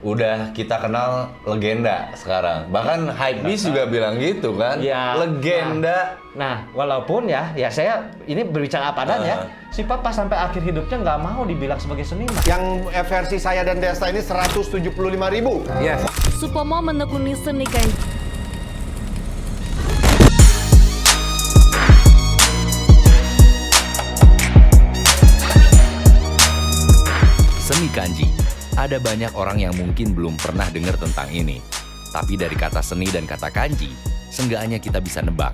udah kita kenal legenda sekarang. Bahkan Hypebeast juga bilang gitu kan. Ya, legenda. Nah, walaupun ya saya ini berbicara apa adanya, si Papa sampai akhir hidupnya nggak mau dibilang sebagai seniman. Yang versi saya dan Desta ini 175.000. Yes. Supomo menekuni seni kain. Seni kanji. Ada banyak orang yang mungkin belum pernah dengar tentang ini. Tapi dari kata seni dan kata kanji, seenggaknya kita bisa nebak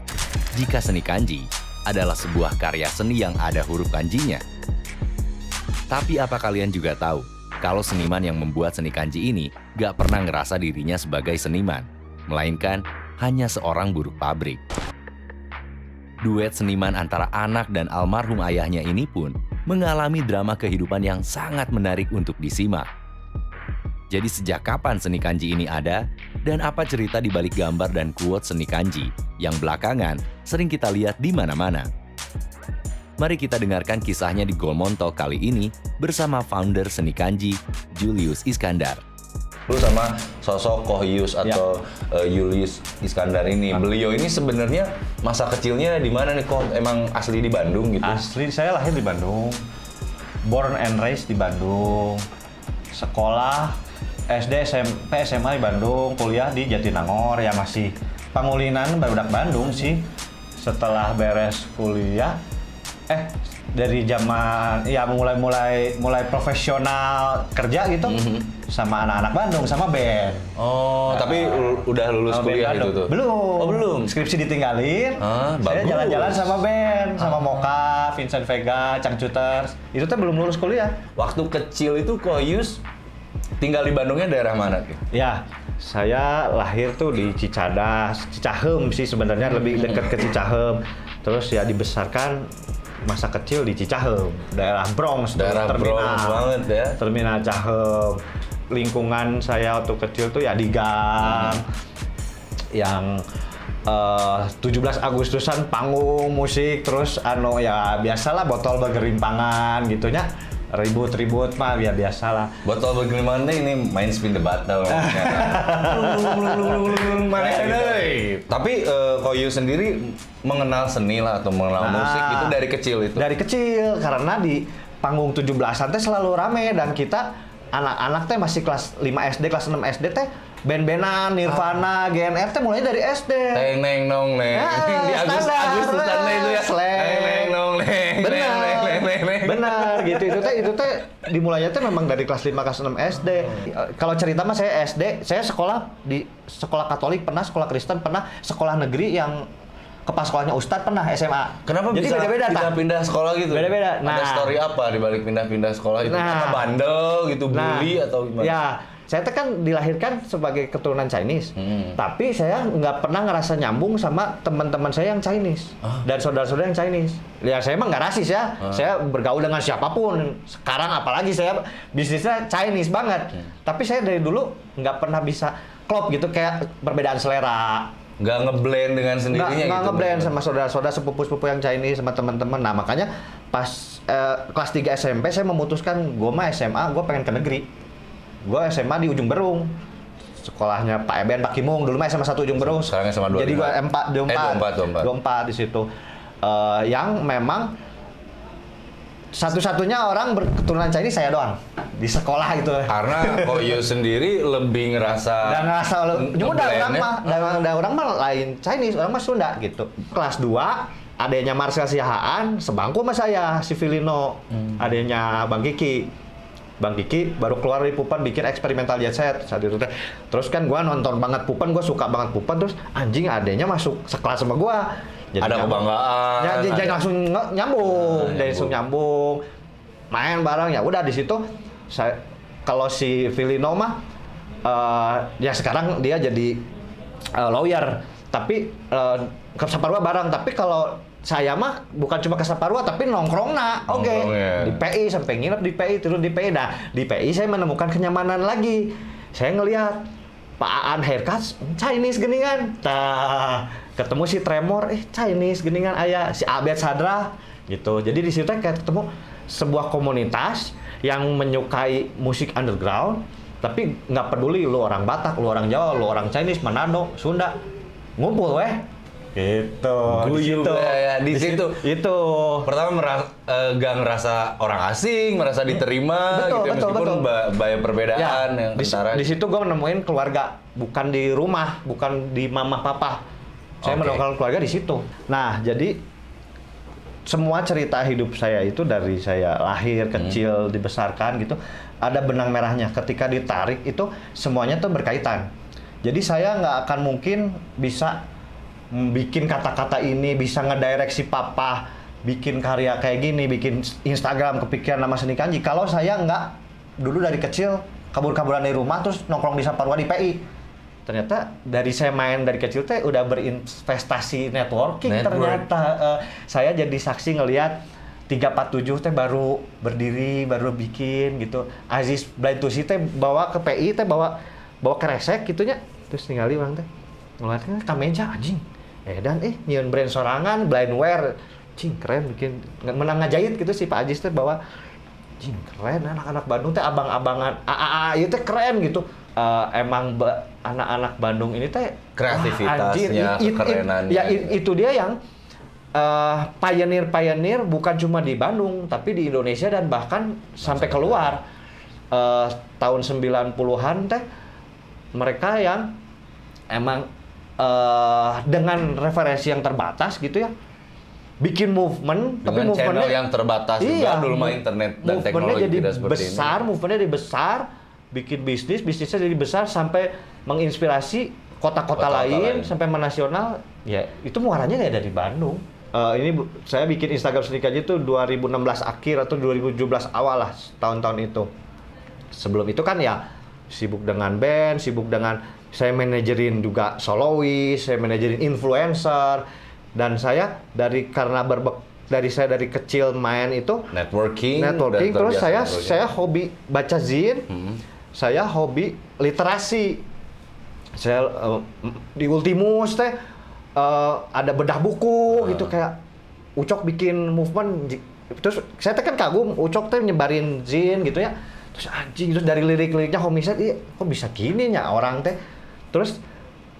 jika seni kanji adalah sebuah karya seni yang ada huruf kanjinya. Tapi apa kalian juga tahu kalau seniman yang membuat seni kanji ini gak pernah ngerasa dirinya sebagai seniman, melainkan hanya seorang buruh pabrik. Duet seniman antara anak dan almarhum ayahnya ini pun mengalami drama kehidupan yang sangat menarik untuk disimak. Jadi sejak kapan seni kanji ini ada? Dan apa cerita di balik gambar dan quote seni kanji yang belakangan sering kita lihat di mana-mana? Mari kita dengarkan kisahnya di Golmonto kali ini bersama founder seni kanji, Julius Iskandar. Lu sama sosok Kohyus atau Julius Iskandar ini. Beliau ini sebenarnya masa kecilnya di mana nih, kok emang asli di Bandung gitu? Asli, saya lahir di Bandung, born and raised di Bandung, sekolah SD, SMP, SMA di Bandung, kuliah di Jatinangor, ya masih pangulinan barudak Bandung sih. Setelah beres kuliah, dari zaman ya mulai profesional kerja gitu, sama anak-anak Bandung, sama band. Oh, tapi udah lulus kuliah itu tuh? Belum. Oh, belum. Skripsi ditinggalin. Saya bagus. jalan-jalan sama band, sama Moka, Vincent Vega, Changcuters. Itu tuh belum lulus kuliah. Waktu kecil itu Kohyus tinggal di Bandungnya daerah mana? Ya, saya lahir tuh di Cicahem sih sebenarnya, lebih dekat ke Cicahem. Terus ya dibesarkan masa kecil di Cicahem, daerah Bronx, Daerah Bronx banget ya. Terminal Cahem. Lingkungan saya waktu kecil tuh ya di gang, yang 17 Agustusan panggung musik, terus ya biasalah botol bergerimpangan gitunya. Ribut-ribut mah ya biasalah. Botol bergelimang ini main spin the bottle. Tapi Kohyus sendiri mengenal seni lah atau mengenal musik itu dari kecil itu? Dari kecil, karena di panggung 17-an teh selalu rame dan kita anak-anak teh masih kelas 5 SD, kelas 6 SD teh band-bandan, Nirvana, GNR teh mulai dari SD. Teng neng nong neng. Di Agustusan itu ya. Teng neng nong neng. Benar gitu, itu teh dimulainya teh memang dari kelas 5 kelas 6 SD. Kalau cerita mah saya SD, saya sekolah di sekolah Katolik pernah, sekolah Kristen pernah, sekolah negeri yang kepala sekolahnya Ustadz pernah SMA. Kenapa jadi bisa beda-beda pindah-pindah sekolah gitu? Beda-beda. Ada story apa di balik pindah-pindah sekolah itu? Apa bandel gitu, bully atau gimana? Ya, saya tuh kan dilahirkan sebagai keturunan Chinese, tapi saya nggak pernah ngerasa nyambung sama teman-teman saya yang Chinese dan saudara-saudara yang Chinese. Ya saya emang nggak rasis ya, saya bergaul dengan siapapun. Sekarang apalagi saya bisnisnya Chinese banget, tapi saya dari dulu nggak pernah bisa klop gitu, kayak perbedaan selera. Nggak ngeblend dengan sendirinya gitu? Nggak ngeblend sama saudara-saudara, sepupu-sepupu yang Chinese, sama teman-teman. Nah makanya pas kelas 3 SMP saya memutuskan, gue mah SMA, gue pengen ke negeri. Gue SMA di Ujung Berung, sekolahnya Pak Eben, Pak Kimung, dulu mah SMA 1 Ujung Berung. Sekarang SMA 25. Jadi gue 24 di situ. Yang memang satu-satunya orang berketurunan Chinese saya doang di sekolah itu. Karena Kohyus sendiri lebih ngerasa cuma ada orang mah lain Chinese, orang mah Sunda gitu. Kelas 2 adanya Marcel Siahaan sebangku sama saya, si Filino, adanya Bang Kiki baru keluar dari Pupan bikin eksperimental jet set saat itu. Terus kan gua nonton banget Pupan, gua suka banget Pupan, terus anjing adanya masuk sekelas sama gua. Jadi ada kebanggaan. Jadi langsung nyambung, langsung nyambung. Main bareng ya udah di situ. Saya kalau si Filino mah ya sekarang dia jadi lawyer, tapi ke Saparua bareng. Tapi kalau saya mah bukan cuma ke Saparua tapi nongkrongna, di PI sampai nginep di PI, turun di PI. Nah, di PI saya menemukan kenyamanan lagi. Saya ngelihat Pak Aan haircut Chinese geningan. Ketemu si Tremor, Chinese geningan aya si Abed Sadra gitu. Jadi di situ kayak ketemu sebuah komunitas yang menyukai musik underground Tapi nggak peduli lu orang Batak, lu orang Jawa, lu orang Chinese, Manado, Sunda, ngumpul weh. Gitu. Guyub ya, di situ. Itu. Pertama gak ngerasa orang asing, merasa diterima Betul, gitu betul, meskipun betul. banyak perbedaan yang kentara. Di situ gue menemuin keluarga, bukan di rumah, bukan di mama papa. Saya Oke. menemukan keluarga di situ. Nah, jadi semua cerita hidup saya itu dari saya lahir, kecil, dibesarkan gitu, ada benang merahnya. Ketika ditarik itu semuanya tuh berkaitan. Jadi saya nggak akan mungkin bisa bikin kata-kata ini, bisa ngedirect si papa, bikin karya kayak gini, bikin Instagram kepikiran nama Seni Kanji. Kalau saya nggak dulu dari kecil kabur-kaburan dari rumah terus nongkrong di Saparua di PI. Ternyata dari saya main dari kecil teh udah berinvestasi networking. Ternyata saya jadi saksi ngelihat 347 teh baru berdiri, baru bikin gitu. Aziz Blind to See teh bawa ke PI teh bawa keresek gitunya. Terus ningali orang teh ngeliatnya kameja anjing. Dan nyieun brand sorangan, blindware. Cing keren bikin menang ngajahit gitu sih Pak Aziz teh bawa. Cing keren anak-anak Bandung teh abang-abangan AAA itu teh keren gitu. Emang anak-anak Bandung ini teh kreativitasnya, kekerenannya. Itu dia yang pioneer bukan cuma di Bandung tapi di Indonesia dan bahkan sampai keluar. Tahun 90-an teh mereka yang emang dengan referensi yang terbatas gitu ya bikin movement tapi dengan channel movementnya yang terbatas juga dulu mah internet dan teknologi jadi tidak seperti besar, movementnya jadi besar, bikin bisnisnya jadi besar sampai menginspirasi kota-kota lain sampai menasional. Ya itu muaranya nggak dari Bandung. Ini saya bikin Instagram Seni Kanji itu 2016 akhir atau 2017 awal lah tahun-tahun itu. Sebelum itu kan ya sibuk dengan band, sibuk dengan saya manajerin juga solois, saya manajerin influencer, dan saya dari kecil main itu networking terus saya hobi baca zin, saya hobi literasi. Saya di Ultimus teh ada bedah buku gitu kayak Ucok bikin movement, terus saya teh kan kagum Ucok teh nyebarin zin gitu ya. Terus anjing, terus dari lirik-liriknya homicide, kok bisa gini nya orang teh. Terus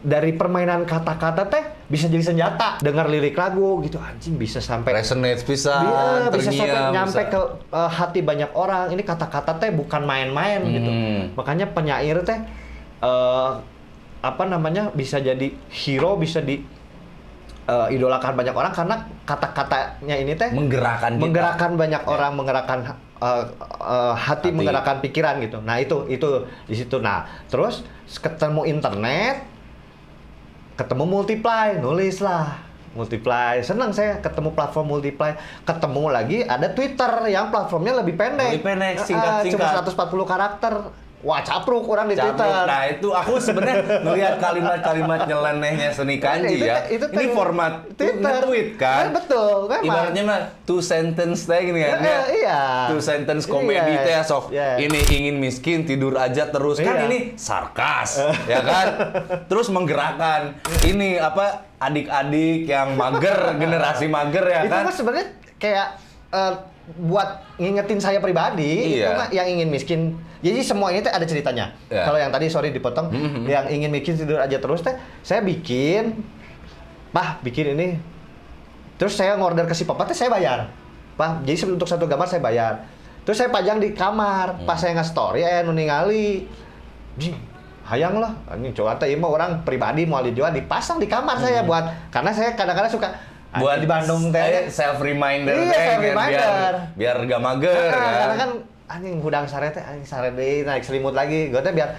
dari permainan kata-kata teh bisa jadi senjata. Dengar lirik lagu gitu anjing bisa sampai resonate bisa sampai nyampe ke hati banyak orang. Ini kata-kata teh bukan main-main gitu. Makanya penyair teh bisa jadi hero, bisa di idolakan banyak orang karena kata-katanya ini teh menggerakkan banyak orang, menggerakkan hati, menggerakkan pikiran gitu. Nah itu di situ. Nah terus ketemu internet, ketemu Multiply, nulis lah Multiply. Senang saya ketemu platform Multiply. Ketemu lagi ada Twitter yang platformnya lebih pendek, singkat-singkat, cuma 140 karakter. Wah, capruk orang di Twitter. Nah, itu aku sebenarnya melihat kalimat-kalimat nyelenehnya Seni Kanji ya. Ini format nge-tweet kan? Betul, kan? Ibaratnya mah two sentence teh gini kan. Iya. Two sentence komedi teh sok. Ini ingin miskin tidur aja terus kan ini sarkas, ya kan? Terus menggerakkan. Ini adik-adik yang mager, generasi mager ya kan? Itu mah sebenarnya kayak buat ngingetin saya pribadi, itu mah yang ingin miskin. Jadi semua ini teh ada ceritanya. Kalau yang tadi sorry dipotong, yang ingin miskin tidur aja terus teh, saya bikin ini. Terus saya ngorder ke si papa teh saya bayar. Jadi untuk satu gambar saya bayar. Terus saya pajang di kamar. Pas saya nge-story nu ningali. Hayang lah, anjing coba teh ieu mah orang pribadi mau dijual dipasang di kamar saya buat karena saya kadang-kadang suka buat di Bandung teh self reminder biar gak mager karena kan anjing hudang sare teh anjing sare deui naik selimut lagi gue teh biar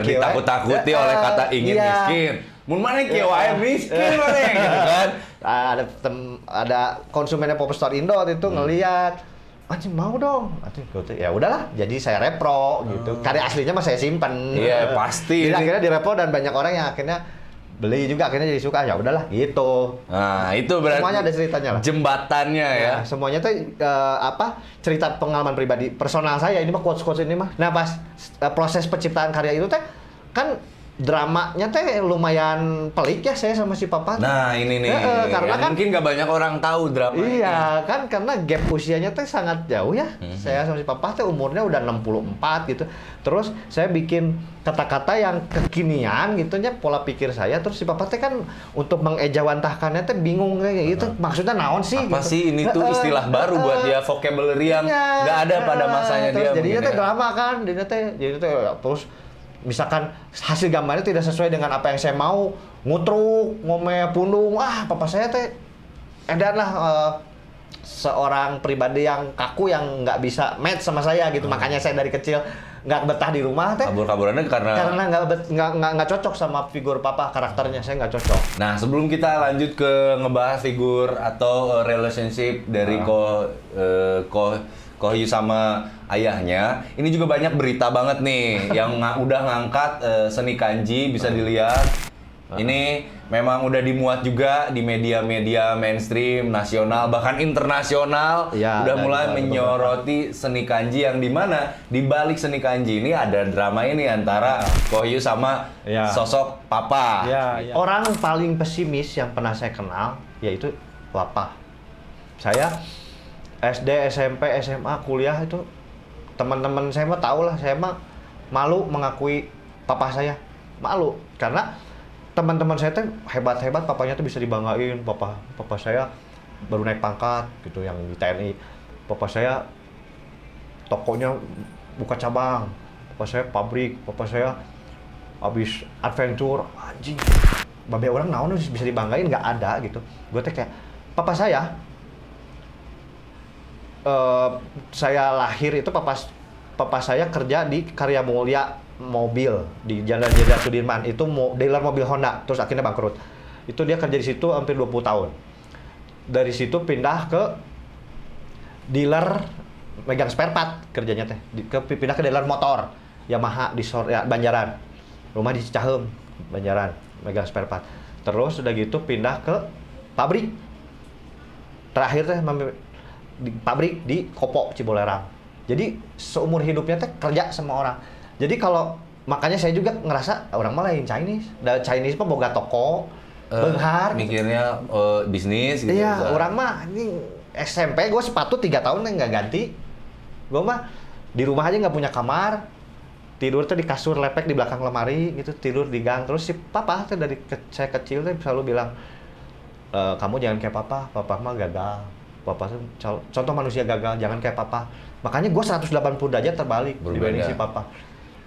ditakut-takuti oleh kata ingin miskin mun maneh kieu wae miskin maneh gitu kan. Ada konsumennya Pop Store Indo itu ngelihat anjing mau dong ya udahlah jadi saya repro gitu karya aslinya mah saya simpen pasti jadi akhirnya direpro dan banyak orang yang akhirnya beli juga akhirnya jadi suka ya udahlah gitu. Nah itu berarti semuanya ada ceritanya lah. Jembatannya ya. Semuanya tuh cerita pengalaman pribadi personal saya ini mah quotes ini mah. Nah pas proses penciptaan karya itu teh kan dramanya teh lumayan pelik ya saya sama si papa. Nah ini nih, karena kan mungkin nggak banyak orang tahu drama ini. iya kan karena gap usianya teh sangat jauh ya. Saya sama si papa teh umurnya udah 64 gitu. Terus saya bikin kata-kata yang kekinian gitu nya pola pikir saya. Terus si papa teh kan untuk mengejawantahkannya teh bingung kayak gitu. Maksudnya naon sih? Apa gitu. sih ini tuh istilah baru buat dia, vocabulary yang nggak ada pada masanya terus dia. jadinya mungkin teh ya. drama kan, jadi teh terus misalkan hasil gambarnya tidak sesuai dengan apa yang saya mau, ngutruk, ngomel pundung, papa saya teh edan lah seorang pribadi yang kaku yang nggak bisa match sama saya gitu. Makanya saya dari kecil nggak betah di rumah teh. Kabur-kaburannya karena Nggak cocok sama figur papa, karakternya saya nggak cocok. Nah, sebelum kita lanjut ke ngebahas figur atau relationship dari Ko Hyu sama ayahnya, ini juga banyak berita banget nih yang udah ngangkat seni kanji, bisa dilihat. Ini memang udah dimuat juga di media-media mainstream, nasional, bahkan internasional. Ya, udah mulai menyoroti seni kanji yang dimana di balik seni kanji ini ada drama ini antara Ko Hyu sama sosok papa. Orang paling pesimis yang pernah saya kenal yaitu papa. Saya SD, SMP, SMA, kuliah itu teman-teman saya mah tahu lah, saya mah malu mengakui papa saya. Malu karena teman-teman saya tuh hebat-hebat, papanya tuh bisa dibanggain. Papa saya baru naik pangkat gitu yang di TNI. Papa saya tokonya buka cabang. Papa saya pabrik, papa saya habis adventure, anjing. Babe orang naon bisa dibanggain, nggak ada gitu. Gue teh kayak papa saya lahir itu papa saya kerja di Karya Mulia Mobil di Jalan Jenderal Sudirman, itu dealer mobil Honda, terus akhirnya bangkrut. Itu dia kerja di situ hampir 20 tahun. Dari situ pindah ke dealer megang spare part kerjanya teh. Pindah ke dealer motor Yamaha di Banjaran. Rumah di Cicahem, Banjaran, megang spare part. Terus udah gitu pindah ke pabrik. Terakhir teh di pabrik di Kopo Cibolerang. Jadi seumur hidupnya teh kerja sama orang. Jadi kalau makanya saya juga ngerasa orang mah lain Chinese. Chinese mah boga toko, beunghar. Mikirnya bisnis gitu. Iya, orang mah ini SMP gue sepatu 3 tahun nggak ganti. Gue mah di rumah aja nggak punya kamar. Tidur tuh di kasur lepek di belakang lemari gitu, tidur di gang. Terus si papa tuh dari saya kecil tuh selalu bilang, kamu jangan kayak papa mah gagal. Papa tuh contoh manusia gagal, jangan kayak papa. Makanya gue 180 derajat terbalik dibanding si papa.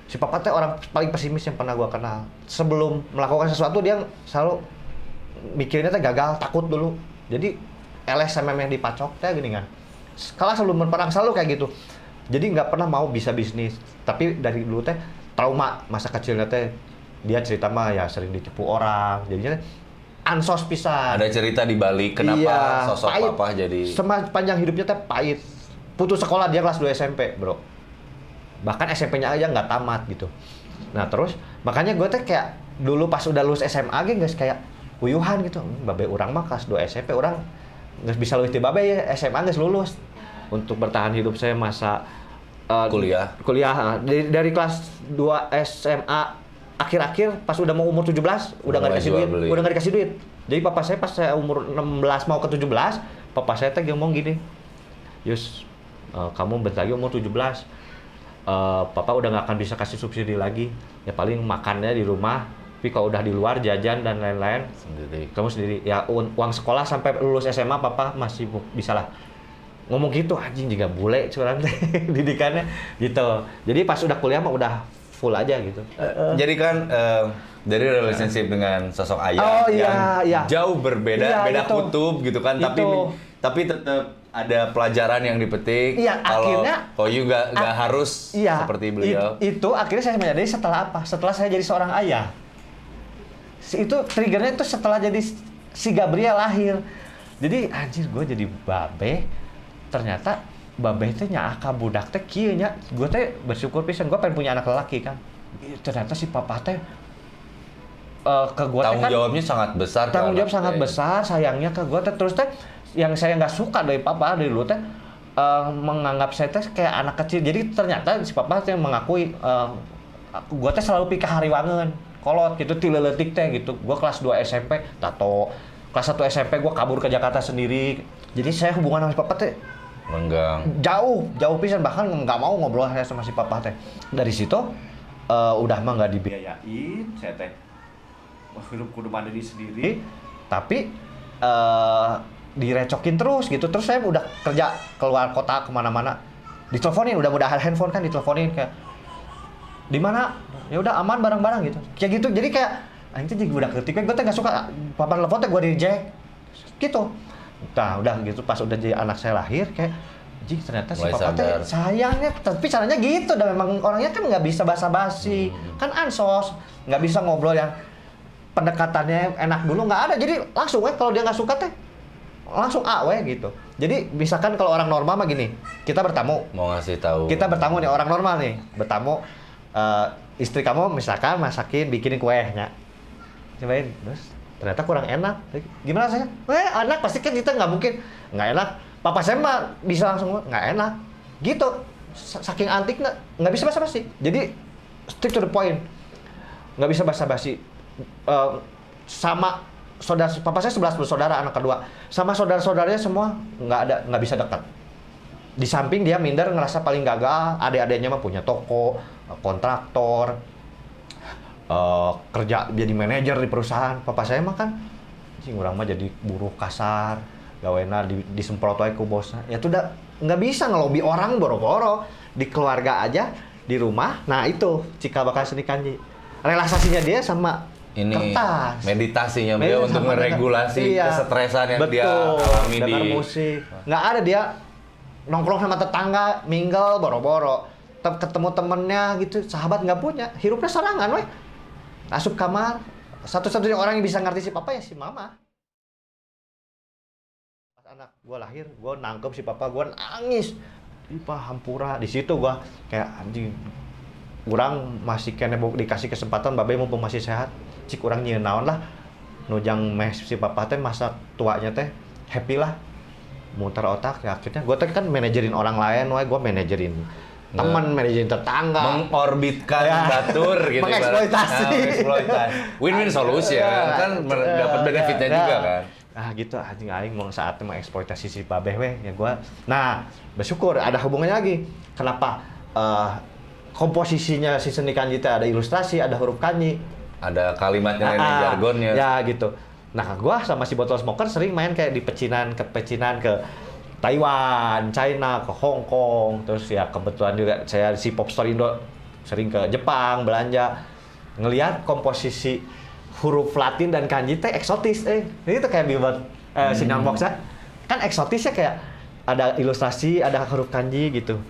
Si papa tuh orang paling pesimis yang pernah gue kenal. Sebelum melakukan sesuatu dia selalu mikirnya tuh gagal, takut dulu. Jadi LSMM yang dipacok teh gini kan. Kalah sebelum berperang selalu kayak gitu. Jadi nggak pernah mau bisa bisnis. Tapi dari dulu teh trauma masa kecilnya teh dia cerita mah ya sering ditipu orang. Jadinya ansos pisan. Ada cerita di balik kenapa sosok pahit. papa jadi Sepanjang hidupnya teh pahit. Putus sekolah dia kelas 2 SMP, bro. Bahkan SMP-nya aja nggak tamat gitu. Nah terus makanya gue teh kayak dulu pas udah lulus SMA guys kayak uyuhan gitu. Babe orang mah kelas 2 SMP orang nggak bisa lulus di babe ya, SMA nggak lulus. Untuk bertahan hidup saya masa kuliah dari kelas 2 SMA akhir-akhir pas udah mau umur 17 udah nggak dikasih duit. Jadi papa saya pas saya umur 16 mau ke 17, papa saya teh ngomong gini, Yus, kamu bentar lagi umur 17, papa udah nggak akan bisa kasih subsidi lagi, ya paling makannya di rumah, tapi kalau udah di luar jajan dan lain-lain kamu sendiri. Ya uang sekolah sampai lulus SMA papa masih bisa lah. Ngomong gitu anjing juga bule curang didikannya gitu. Jadi pas udah kuliah mah udah full aja gitu. Jadi kan dari relationship dengan sosok ayah yang jauh berbeda, beda gitu. Kutub gitu kan, tapi tetap ada pelajaran yang dipetik. Iya, akhirnya kalau Hyu nggak harus seperti beliau. Itu akhirnya saya menyadari setelah apa? Setelah saya jadi seorang ayah. Itu triggernya itu setelah jadi si Gabriel lahir. Jadi anjir gue jadi babe. Ternyata babe teh nyaaka budak teh kieu nya. Gue teh bersyukur pisan gue pengen punya anak lelaki kan. Ternyata si papa teh ke gue teh kan tanggung jawabnya sangat besar. Tanggung jawab sangat besar, sayangnya ke gue teh terus teh yang saya nggak suka dari papa dari dulu teh menganggap saya teh kayak anak kecil. Jadi ternyata si papa teh mengakui gue teh selalu pikir hariwangeun. kolot gitu ti leuletik teh gitu. Gua kelas 2 SMP tato. Kelas 1 SMP gua kabur ke Jakarta sendiri. Jadi saya hubungan sama si papa teh Renggang. jauh pisan, bahkan nggak mau ngobrol saya sama si papa teh. Dari situ udah mah nggak dibiayain saya teh. Hidup kudu mandiri sendiri, tapi direcokin terus gitu. Terus saya udah kerja keluar kota kemana-mana, diteleponin, udah handphone kan diteleponin kayak di mana, ya udah aman barang-barang gitu, kayak gitu. Jadi kayak anjing jadi udah ketik, gue teh nggak suka papa telepon teh gue reject gitu. Nah udah gitu pas udah jadi anak saya lahir kayak anjing ternyata si Mulai papa teh sadar. sayangnya, tapi caranya gitu. Dan memang orangnya kan nggak bisa basa-basi, kan ansos, nggak bisa ngobrol yang pendekatannya enak dulu, nggak ada. Jadi langsung kalau dia nggak suka teh langsung gitu. Jadi misalkan kalau orang normal mah gini, kita bertamu nih, orang normal nih bertamu, istri kamu misalkan masakin bikinin kuehnya, cobain, terus ternyata kurang enak, gimana saya? Anak pasti kan kita nggak mungkin nggak enak. Papa saya mah bisa langsung nggak enak gitu, saking antik nggak bisa basa-basi. Jadi stick to the point, nggak bisa basa-basi. Sama saudara, papa saya 11 bersaudara, anak kedua, sama saudara-saudaranya semua nggak bisa dekat. Di samping dia minder, ngerasa paling gagal. Adik-adiknya mah punya toko, kontraktor, kerja jadi manajer di perusahaan. Papa saya mah kan urang mah jadi buruh kasar, gawena disemprot wae ku bosnya. Ya tuh udah nggak bisa ngelobi orang boro-boro di keluarga aja, di rumah. Nah itu cikal bakal seni kanji. Relaksasinya dia sama Ini kertas. meditasinya beliau untuk meregulasi kesetresan yang dia alami dengar di musik. Nggak ada dia nongkrong sama tetangga, mingle boro-boro. Ketemu temennya gitu, sahabat nggak punya. Hirupnya sorangan weh. Asup kamar. Satu-satunya orang yang bisa ngerti si papa ya si mama. Pas anak gua lahir, gua nangkep si papa, gua nangis. Ih, Pak, hampura. Di situ gua kayak anjing. Kurang masih kena dikasih kesempatan, babe mumpung masih sehat. Cik kurang nyeun naon lah. Nujang meh si papa teh masa tuanya teh happy lah. Muter otak ya akhirnya gua teh kan manajerin orang lain, wae gua manajerin teman, manajerin tetangga. mengorbitkan Ya. batur gitu. Mengeksploitasi. Mengeksploitasi. Win-win solution kan dapat benefitnya juga kan. Gitu anjing aing mau saatnya mengeksploitasi si babeh weh ya gua. Nah, bersyukur ada hubungannya lagi. Kenapa komposisinya si seni kanji teh ada ilustrasi, ada huruf kanji, Ada kalimatnya ini jargonnya. ya gitu. Nah, gua sama si Botol Smoker sering main kayak di pecinan ke Taiwan, China, ke Hong Kong, terus ya kebetulan juga saya si Popstore Indo sering ke Jepang belanja, ngelihat komposisi huruf Latin dan kanji teh eksotis. Ini tuh kayak billboard sinyal box kan eksotisnya kayak ada ilustrasi, ada huruf kanji gitu,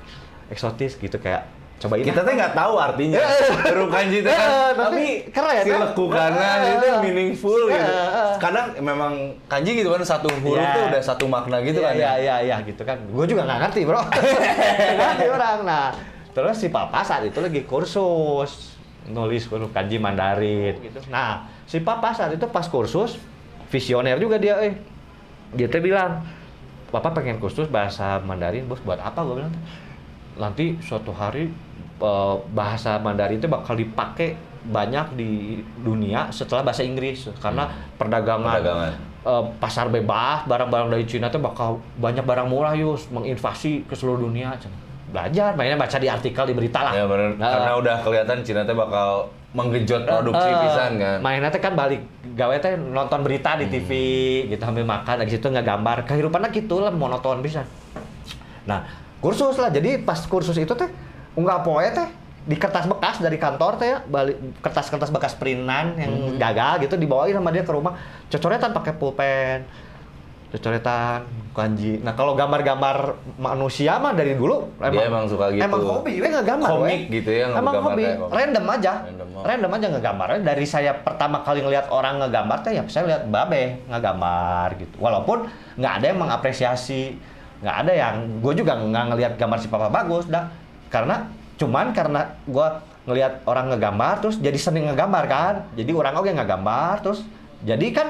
eksotis gitu kayak. Cobain Kita teh nggak tahu artinya huruf kanji teh kan, tapi keren si kan? lekukannya itu meaningful gitu. Kadang memang kanji gitu kan satu huruf tuh udah satu makna gitu kan ya. Iya gitu kan. Gue juga nggak ngerti bro. Ngerti orang. Nah, terus si papa saat itu lagi kursus nulis huruf kanji Mandarin gitu. Nah, si papa saat itu pas kursus visioner juga dia. Dia tuh bilang, papa pengen kursus bahasa Mandarin, bos buat apa? Gue bilang, nanti suatu hari bahasa Mandarin itu bakal dipakai banyak di dunia setelah bahasa Inggris karena perdagangan. Pasar bebas, barang-barang dari Cina itu bakal banyak barang murah Yus, menginvasi ke seluruh dunia. Belajar, mainnya baca di artikel, di berita lah. Ya benar, karena udah kelihatan Cina teh bakal menggenjot produksi pisan kan. Mainnya teh kan balik gawe teh nonton berita di TV gitu sambil makan, dari situ ngegambar. Kehidupannya gitu lah, monoton pisan. Nah, kursus lah. Jadi pas kursus itu teh unggah poe teh di kertas bekas dari kantor teh ya, balik kertas-kertas bekas printan yang gagal gitu dibawain sama dia ke rumah, cocoretan pakai pulpen, cocoretan kanji. Nah, kalau gambar-gambar manusia mah dari dulu Dia emang suka gitu. Emang hobi, we ngegambar Komik gitu ya, Emang hobi, ngegambar. random aja ngegambarnya. Dari saya pertama kali ngelihat orang ngegambar teh ya saya lihat babe ngegambar gitu. Walaupun nggak ada yang mengapresiasi, nggak ada yang, gue juga nggak ngelihat gambar si papa bagus dah. Karena gue ngelihat orang ngegambar terus jadi seni ngegambar kan. Jadi orang oke ngegambar terus jadi kan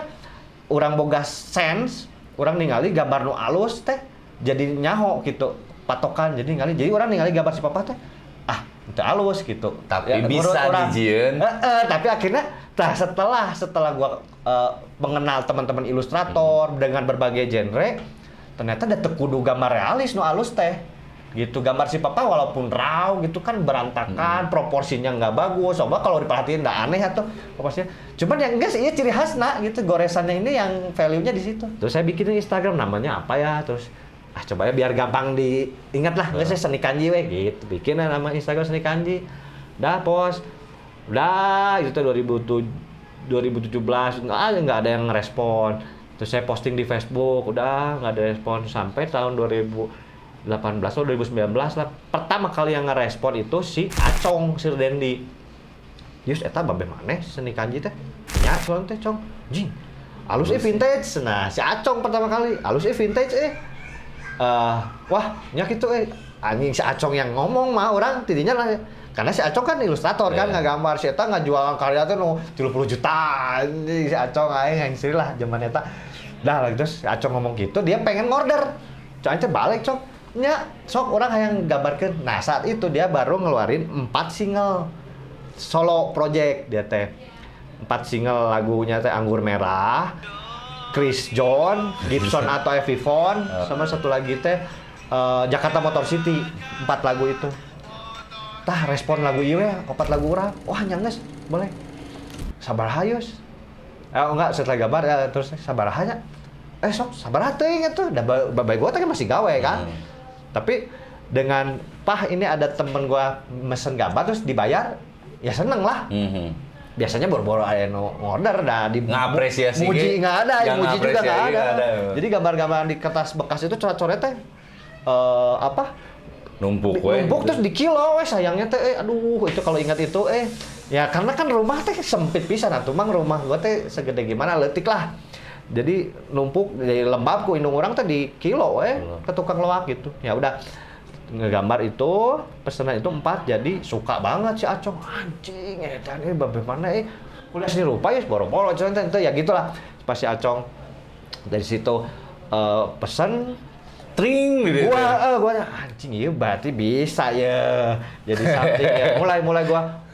orang boga sense, orang ningali gambar nu alus teh jadi nyaho gitu patokan. Jadi orang ningali gambar si papa teh itu halus gitu. Tapi bisa dijieun. Tapi akhirnya setelah gua mengenal teman-teman ilustrator dengan berbagai genre, ternyata ada kudu gambar realis nu halus teh. Gitu gambar si papa walaupun raw gitu kan berantakan, proporsinya nggak bagus. Coba kalau diperhatiin nggak aneh atau proporsinya. Cuman yang enggak sih iya ciri khasna gitu, goresannya ini yang value-nya di situ. Terus saya bikin Instagram namanya apa ya, terus coba ya biar gampang diingat lah, nggak sih Seni Kanji we gitu. Bikin nama Instagram Seni Kanji. Dah post. Udah itu 2017 nggak ada yang ngerespon. Terus saya posting di Facebook, udah nggak ada respon sampai tahun 2018 atau 2019 lah. Pertama kali yang ngerespon itu si Acong Sirdendi. Yus eta babe maneh Seni Kanji teh. Nya soalnya teh Cong. Jing. Alus vintage. Nah, si Acong pertama kali. Alus vintage wah, nya kitu anjing si Acong yang ngomong mah orang tidinya lah. Karena si Acong kan ilustrator kan ngagambar, si eta ngajualan karya teh nu 30 juta. Si Acong aing hangsri lah zaman eta. Dah lah terus si Acong ngomong gitu, dia pengen ngorder. Coba balik Cong. Nya sok orang yang gambarkeun. Nah, saat itu dia baru ngeluarin 4 single solo project dia teh. 4 single lagunya teh Anggur Merah, Chris John, Gibson atau Epiphone, sama satu lagi teh Jakarta Motor City. 4 lagu itu. Tah respon lagu ieu ya, 4 lagu urang. Wah, nyangges, boleh. Sabaraha yus. Enggak, setelah gambar terus sabaraha nya. Sok sabaraha teuing atuh. Da babay gua teh masih gawe kan. Tapi dengan ini ada temen gua mesen gambar terus dibayar, ya seneng lah. Biasanya boro-boro aya nu order dah di ngapresiasi muji nggak ada, muji juga nggak ada. ada. Jadi gambar-gambar di kertas bekas itu coret-coret teh numpuk terus di kilo sayangnya teh aduh itu kalau ingat itu ya karena kan rumah teh sempit pisan atuh mang rumah gua teh segede gimana leutik lah. Jadi numpuk jadi lembab ku indung orang teh di kilo ke tukang loak gitu. Ya udah ngegambar itu, pesanan itu 4 jadi suka banget si Acong. Anjing edan babe mana kuliah seni rupa ya boro-boro cenah teh ya gitulah. Pas si Acong dari situ pesen tring gitu. Gua anjing ieu berarti bisa ya. Jadi something ya.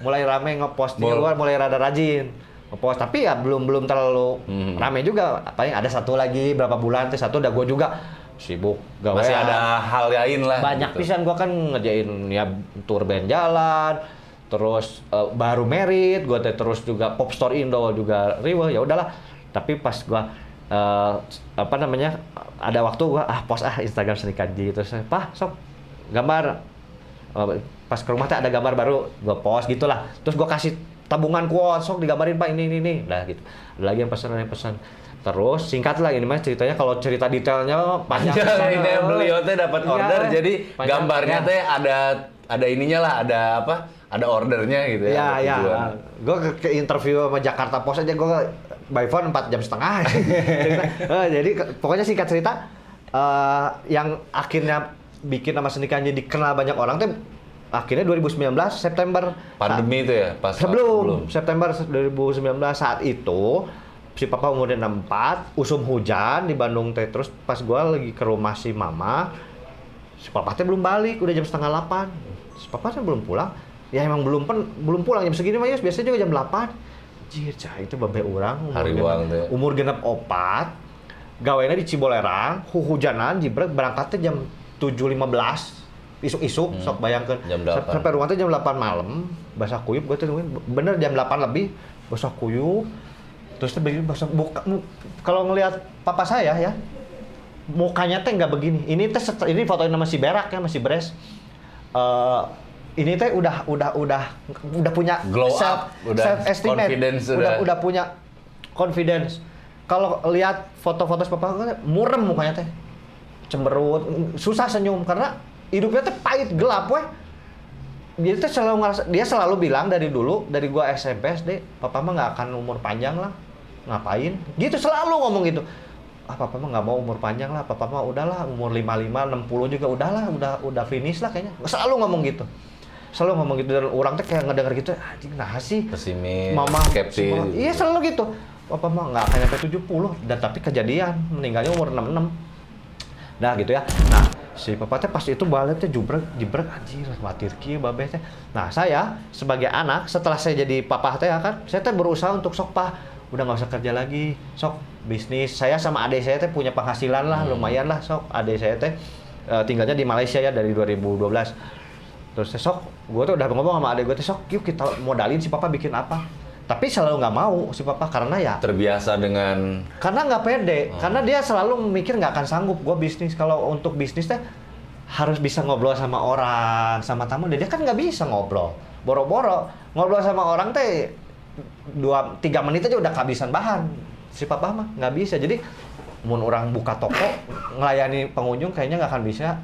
Mulai rame ngepost di luar, mulai rada rajin ngepost tapi ya belum terlalu rame juga. Paling ada satu lagi berapa bulan teh satu udah gua juga sibuk gawe. Masih ada hal lain lah. Banyak gitu. pisan gua kan ngerjain ya tour band jalan, terus baru merit, gua teh terus juga Pop Store Indo juga riweuh ya udahlah. Tapi pas gua ada waktu gua post Instagram Seni Kanji terus sok gambar pas ke rumah teh ada gambar baru gua post gitulah. Terus gua kasih tabungan quote sok digambarin Pak ini udah gitu. Ada lagi yang pesan. Terus singkat lah ini mah ceritanya, kalau cerita detailnya panjang. Ini beliau teh dapat order jadi panjang, gambarnya teh ada ininya lah, ada apa? Ada ordernya gitu ya. Iya. Gue ke interview sama Jakarta Post aja gue by phone 4,5 jam. Jadi pokoknya singkat cerita yang akhirnya bikin nama Seni Kanji dikenal banyak orang tuh akhirnya 2019 September. Pandemi itu ya? Pas sebelum September 2019 saat itu si papa umurnya 64, usum hujan di Bandung teh. Terus pas gua lagi ke rumah si mama, si papa teh belum balik, udah jam 7:30. Si papa teh belum pulang. Ya emang belum pulang jam segini mah ya, biasanya juga jam 8. Jir, cah itu babe urang umur genep 4. Gawena di Cibolerang, hujanan jibrek berangkat teh jam 7:15. Isuk-isuk sok bayangkeun. Sampai rumah teh jam 8 malam, basah kuyup gua teh bener jam 8 lebih basah kuyup. Terus kalau ngelihat papa saya ya mukanya teh nggak begini. Ini fotoin sama si Berak ya, masih Bres. Ini teh udah punya glow self estimate, udah punya confidence. Kalau lihat foto-foto papa murem mukanya teh, cemberut, susah senyum karena hidupnya teh pahit gelap weh. Dia selalu bilang dari dulu, dari gua SMP SD, papa mah nggak akan umur panjang lah, ngapain? Gitu selalu ngomong gitu. Papa mah nggak mau umur panjang lah, papa mah udahlah umur 55, 60 juga udahlah, udah finish lah kayaknya. Selalu ngomong gitu. Dan orang tuh kayak ngedenger gitu, anjing nah sih. Pesimis, mama skeptis. Iya selalu gitu. Papa mah nggak akan sampai 70, dan tapi kejadian meninggalnya umur 66. Nah gitu ya. Nah Si papa teh pas itu balik teh jubrek anjir khawatir kieu babeh teh. Nah, saya sebagai anak setelah saya jadi papa teh kan, saya teh berusaha untuk sok Pak, udah nggak usah kerja lagi, sok bisnis. Saya sama adik saya teh punya penghasilan lah, lumayan lah sok. Adik saya teh tinggalnya di Malaysia ya dari 2012. Terus sok, gue tuh udah ngomong sama adik gue teh sok, yuk kita modalin si papa bikin apa. Tapi selalu nggak mau si papa karena ya terbiasa dengan karena nggak pede, karena dia selalu mikir nggak akan sanggup gue bisnis. Kalau untuk bisnis teh harus bisa ngobrol sama orang, sama tamu. Dia kan nggak bisa ngobrol, boro-boro ngobrol sama orang teh 2-3 menit aja udah kehabisan bahan. Si papa mah nggak bisa. Jadi mun orang buka toko ngelayani pengunjung kayaknya nggak akan bisa.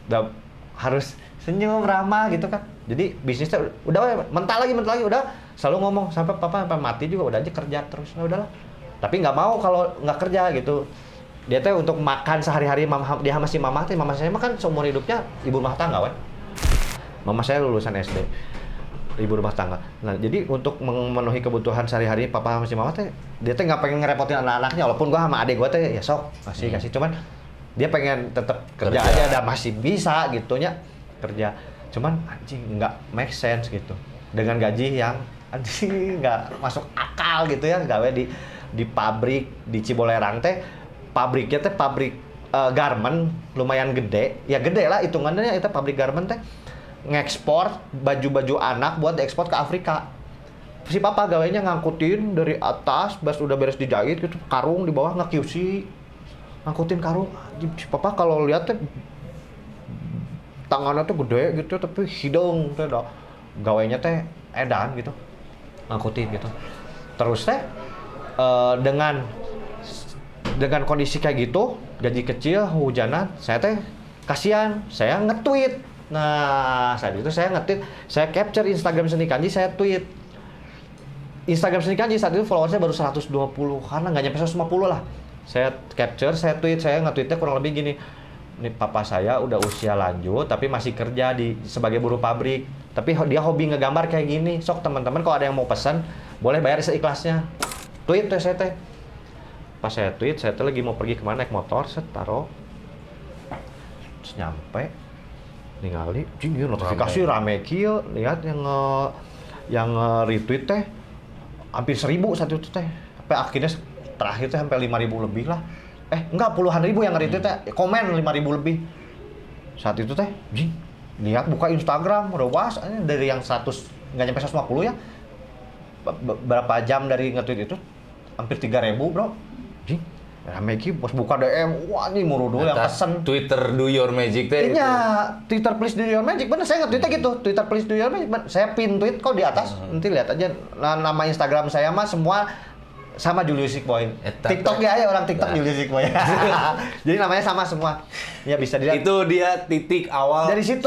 Udah harus senyum ramah gitu kan. Jadi bisnisnya udah mental lagi udah selalu ngomong sampai papa sampai mati juga udah aja kerja terus. Nah, udahlah. Tapi nggak mau kalau nggak kerja gitu. Dia teh untuk makan sehari-hari dia masih mama saya mah kan seumur hidupnya ibu rumah tangga weh. Mama saya lulusan SD. Ibu rumah tangga. Nah, jadi untuk memenuhi kebutuhan sehari-hari papa masih mama teh dia teh nggak pengen ngerepotin anak-anaknya walaupun gua sama adik gua teh ya sok kasih cuman dia pengen tetap kerja aja dan masih bisa gitunya kerja. Cuman anjing nggak make sense gitu. Dengan gaji yang anjing nggak masuk akal gitu ya, gawe di pabrik di Cibolerang teh, pabriknya teh pabrik garment lumayan gede, ya gede lah hitungannya itu pabrik garment teh ngekspor baju-baju anak buat diekspor ke Afrika. Si papa gawainya ngangkutin dari atas, udah beres dijahit gitu, karung di bawah nge-QC, ngangkutin karung. Si papa kalau lihat teh tangannya tuh gede gitu, tapi hidung teh gawainya teh edan gitu. Ngangkutin gitu. Terus teh dengan kondisi kayak gitu, gaji kecil, hujanan, saya teh kasihan, saya nge-tweet. Nah, saat itu saya nge-tweet, saya capture Instagram Seni Kanji, saya tweet. Instagram Seni Kanji saat itu followersnya baru 120, karena nggak nyampe 150 lah. Saya capture, saya tweet, saya nge-tweetnya kurang lebih gini. Ini papa saya udah usia lanjut, tapi masih kerja sebagai buruh pabrik. Tapi dia hobi ngegambar kayak gini. Sok teman-teman kalau ada yang mau pesan, boleh bayar seikhlasnya. Tweet teh saya teh. Pas saya tweet, saya teh lagi mau pergi kemana naik motor, set taruh. Terus nyampe, ningali, jing notifikasi rame kieu, lihat yang retweet teh hampir 1000 saat itu teh. Sampai akhirnya terakhir teh sampai 5000 lebih lah. Enggak, puluhan ribu yang retweet teh, komen 5000 lebih. Saat itu teh, jing, lihat buka Instagram, udah was, dari yang 100, nggak nyampe 150 ya. Berapa jam dari nge-tweet itu, hampir 3000 bro. Jing, rame ki, bos buka DM, wah ini muru dulu yang pesen. Twitter do your magic teh. Iya, Twitter please do your magic, bener saya nge-tweetnya gitu, Twitter please do your magic, saya pin tweet kok di atas, nanti lihat aja, nama Instagram saya mah semua sama Julius Boy. TikTok ya, orang TikTok Julius Boy. Jadi namanya sama semua. Ya bisa dilihat. Itu dia titik awal dari situ.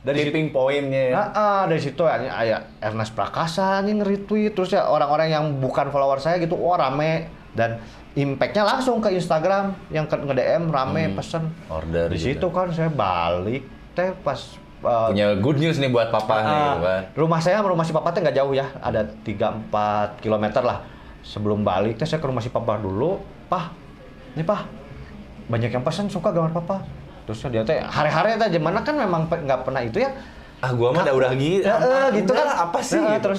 Dari tipping pointnya. Dari situ ya Ernest Prakasa nih nge-retweet, terus ya orang-orang yang bukan follower saya gitu, rame dan impact-nya langsung ke Instagram yang nge-DM rame pesen. Order. Di situ kan saya balik teh pas punya good news nih buat papa nih, kan. Rumah saya sama rumah si papa teh nggak jauh ya, ada 3-4 kilometer lah. Sebelum balik teh saya ke rumah si papa dulu, "Pah, ini Pah, banyak yang pesan suka gambar papa." Terus dia teh hari-hari teh gimana kan memang nggak pernah itu ya. Gua mah udah gitu. Gitu kan apa sih? Gitu.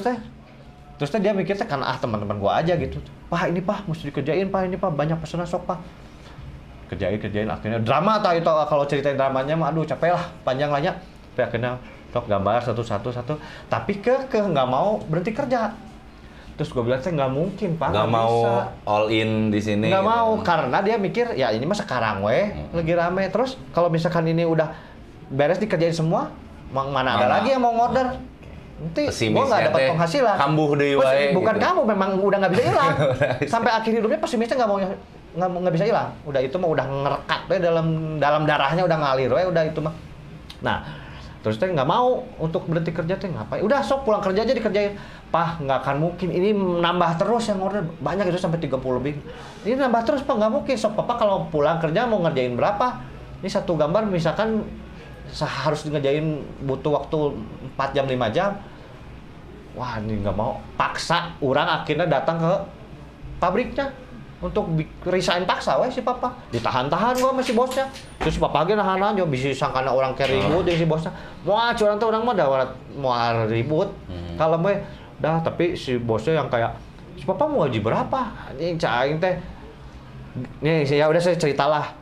Terus teh dia mikir teh kan teman-teman gua aja gitu. "Pah, ini Pah, mesti dikerjain Pah, ini Pah, banyak pesanan sok Pah." Kerjain akhirnya drama tah itu, kalau ceritain dramanya mah aduh capek lah, panjang lah ya. Tapi akhirnya sok gambar satu. Tapi nggak mau berhenti kerja. Terus gue bilang, saya nggak mungkin Pak, nggak mau bisa all in di sini. Nggak gitu. mau, karena dia mikir ya ini mah sekarang lagi rame. Terus kalau misalkan ini udah beres dikerjain semua, mana ada lagi yang mau order? Nanti gue nggak dapat penghasilan. Kambuh deui wae. Bukan gitu. kamu, memang udah nggak bisa hilang. Sampai akhir hidupnya pesimisnya nggak bisa hilang. Udah itu mah udah ngerekat dalam darahnya udah ngalir udah itu mah. Nah, terus teh nggak mau untuk berhenti kerja teh ngapain? Udah sok pulang kerja aja dikerjain. Pah, nggak akan mungkin. Ini nambah terus yang order banyak itu sampai 30 lebih. Ini nambah terus Pak, nggak mungkin. Sok Papa kalau pulang kerja mau ngerjain berapa? Ini satu gambar misalkan harus ngerjain butuh waktu 4 jam 5 jam. Wah, ini nggak mau. Paksa orang akhirnya datang ke pabriknya. untuk resign paksa we si papa. Ditahan-tahan gua sama si bosnya. Terus si papa ge nahan aja bisa sangkana orang ke ribut si bosnya. Moal curang teh urang mah da moal ribut. Kalau we dah tapi si bosnya yang kayak si papa mau gaji berapa? Anjing cak aing teh. Nih ya udah saya ceritalah.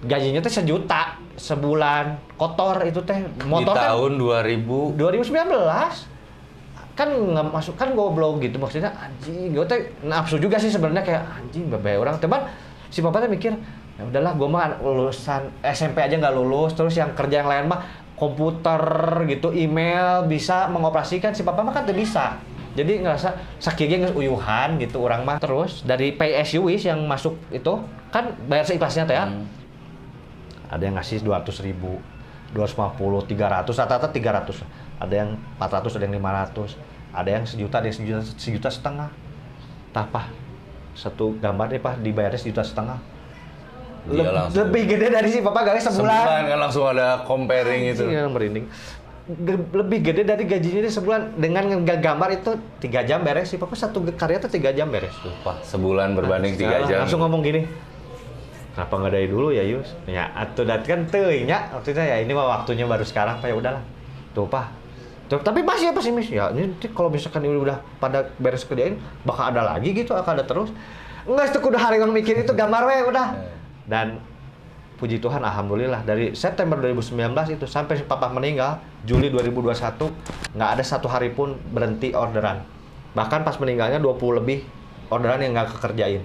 Gajinya teh 1 juta sebulan, kotor itu teh motor di kan tahun 2000 2019 kan nggak masuk kan goblok gitu maksudnya anjing gue teh nafsu juga sih sebenarnya kayak anjing bebek orang teman si papa teh mikir ya udahlah gue mah lulusan SMP aja nggak lulus terus yang kerja yang lain mah komputer gitu email bisa mengoperasikan si papa mah kan tuh bisa jadi ngerasa sakitnya nggak uyuhan gitu orang mah terus dari PSU yang masuk itu kan bayar seikhlasnya teh ya ada yang ngasih 200.000, 250, 300, rata-rata 300. Ada yang 400, ada yang 500. Ada yang 1 juta, ada yang 1,5 juta. Tah, Pak. Satu gambar nih, Pak, dibayarnya 1,5 juta. Lebih gede dari si Papa gawe sebulan. Sebulan kan langsung ada comparing itu. Iya, merinding. Lebih gede dari gajinya dia sebulan dengan gambar itu 3 jam beres si Papa satu karya tuh 3 jam beres. Wah, sebulan berbanding 3 jam. Langsung ngomong gini. Kenapa nggak dari dulu ya Yus? Ya atuh dat kan teuingnya maksudnya ya ini mah waktunya baru sekarang Pak ya udahlah. Tuh Pak. Tuh, tapi masih ya pesimis ya ini kalau misalkan ini udah pada beres kerjain bakal ada lagi gitu akan ada terus. Enggak itu udah hari yang mikir itu gambar we udah. Dan puji Tuhan alhamdulillah dari September 2019 itu sampai si Papa meninggal Juli 2021 nggak ada 1 hari pun berhenti orderan. Bahkan pas meninggalnya 20 lebih orderan yang nggak kekerjain.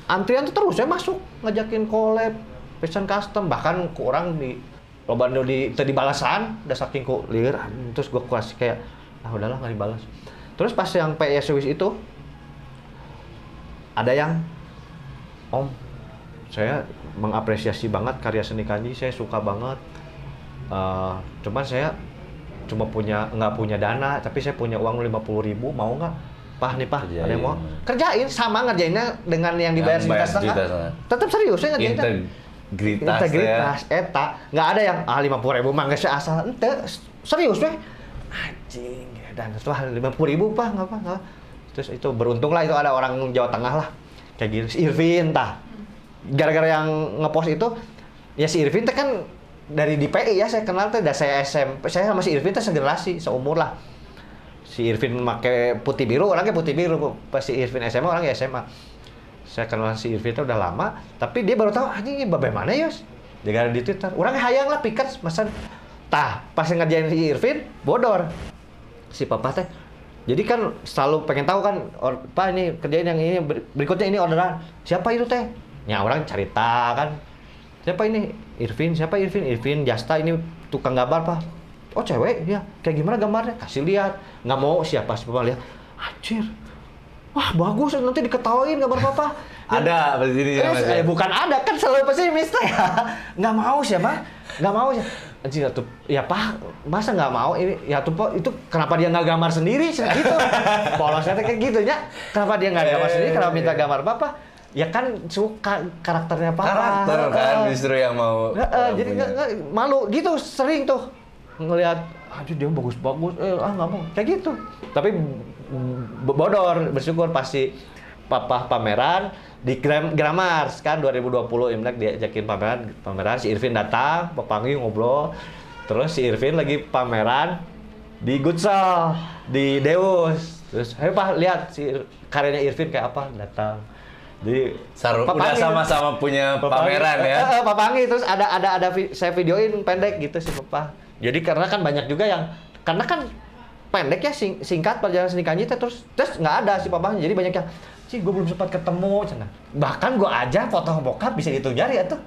Antrian tuh terus saya masuk ngajakin collab, fashion custom bahkan kurang di loba di tadi balasan udah saking ku lieur terus gua kasih kayak udahlah nggak dibalas. Terus pas yang PSW itu ada yang Om saya mengapresiasi banget karya seni Kanji, saya suka banget. Cuman saya cuma nggak punya dana, tapi saya punya uang 50.000, mau nggak? Pak nih Pak, ada yang mau kerjain sama ngerjainnya dengan yang dibayar 1,5 juta. Tetap serius ya ngerjainnya. Integritas, eta nggak ada yang 50.000 mah nggak asal ente serius weh. Anjing, dan setelah 50.000 Pak nggak apa. Terus itu beruntung lah itu ada orang Jawa Tengah lah kayak gitu, si Irvin tah. Gara-gara yang ngepost itu, ya si Irvin teh kan dari DPI ya saya kenal teh, dari saya SMP, saya sama si Irvin teh segenerasi, seumur lah. Si Irvin pakai putih biru, orangnya putih biru. Pas si Irvin SMA, orangnya SMA. Saya kenal si Irvin itu udah lama, tapi dia baru tahu anjing ini bagaimana Yus. Dia di Twitter. Orangnya hayang lah pikat mesen. Tah, pas ngerjain si Irvin, bodor. Si Papa teh. Jadi kan selalu pengen tahu kan, Pak ini kerjain yang ini, berikutnya ini orderan. Siapa itu teh? Ya orang cerita kan. Siapa ini? Irvin, siapa Irvin? Irvin Jasta ini tukang gambar Pak. Oh cewek ya, kayak gimana gambarnya? Kasih lihat. Nggak mau siapa lihat. Anjir. Wah bagus, nanti diketawain gambar Papa. Ada pasti ini bukan ada, kan selalu pesimis ya. Nggak mau siapa? Nggak mau sih. Anjir tuh, ya Pak, masa nggak mau ini? Ya tuh Pak, itu kenapa dia nggak gambar sendiri gitu? Polosnya kayak gitu ya. Kenapa dia nggak gambar sendiri? Kenapa minta gambar Papa? Ya kan suka karakternya Papa. Karakter kan justru yang mau. Jadi nggak malu gitu, sering tuh ngelihat aduh dia bagus-bagus nggak mau kayak gitu tapi bodor bersyukur pasti Papa pameran di Gramars kan 2020 Imlek diajakin pameran si Irvin datang Papangi ngobrol terus si Irvin lagi pameran di Goodsell di Deus terus Pak lihat si karyanya Irvin kayak apa datang jadi udah sama-sama punya pameran ya Papangi terus ada saya videoin pendek gitu si Papa. Jadi karena kan banyak juga yang karena kan pendek ya singkat perjalanan seni Kanji terus nggak ada si Papanya jadi banyak yang sih gue belum sempat ketemu cina bahkan gue aja foto bokap bisa dihitung jari ya tuh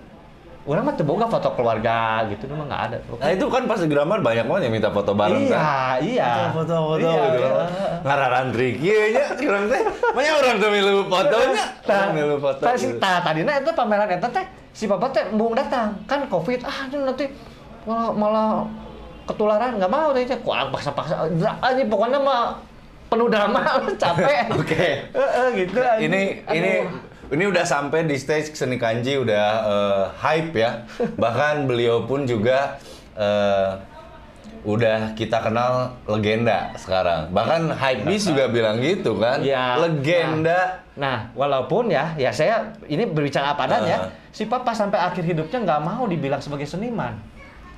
orang mah boga foto keluarga gitu mah nggak ada. Nah itu kan pas di Gramar banyak banget yang minta foto bareng iya foto gitu ngararan trik iya nya orang teh banyak orang tuh milu fotonya milu foto tadinya itu pameran eta teh si Papa teh mau datang kan covid nanti malah ketularan nggak mau tadi kurang paksa-paksa aja pokoknya mah penuh drama capek. Oke. Gitu. Ini udah sampai di stage seni Kanji udah hype ya. Bahkan beliau pun juga udah kita kenal legenda sekarang. Bahkan Hypebeast juga bilang gitu kan. Ya, legenda. Nah, walaupun ya saya ini berbicara apa adanya, si Papa sampai akhir hidupnya nggak mau dibilang sebagai seniman.